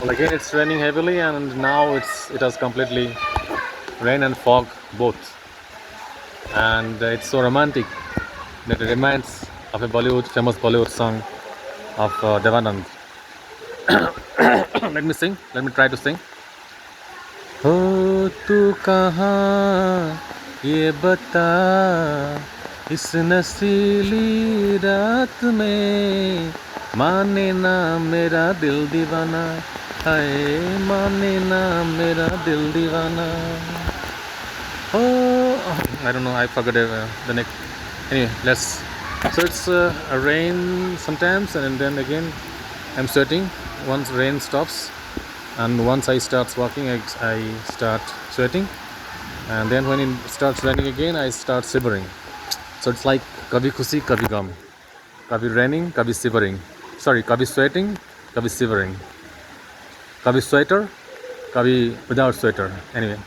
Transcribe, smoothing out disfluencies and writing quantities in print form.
Well, again, it's raining heavily, and now it has completely rain and fog both, and it's so romantic that it reminds of a famous Bollywood song of Devanand. Let me sing. Let me try to sing. हो तू कहाँ ये बता इस नशीली रात में माने ना मेरा दिल दीवाना हाय माने ना मेरा दिल दीवाना. Oh, I don't know. I forgot the next. Anyway, let's. So it's a rain sometimes, and then again, I'm sweating. Once rain stops, and once I start walking, I start sweating, and then when it starts raining again, I start shivering. So it's like kabhi khushi, kabhi gum, kabhi raining, kabhi shivering. Sorry, kabhi sweating, kabhi shivering, kabhi sweater, kabhi without sweater. Anyway.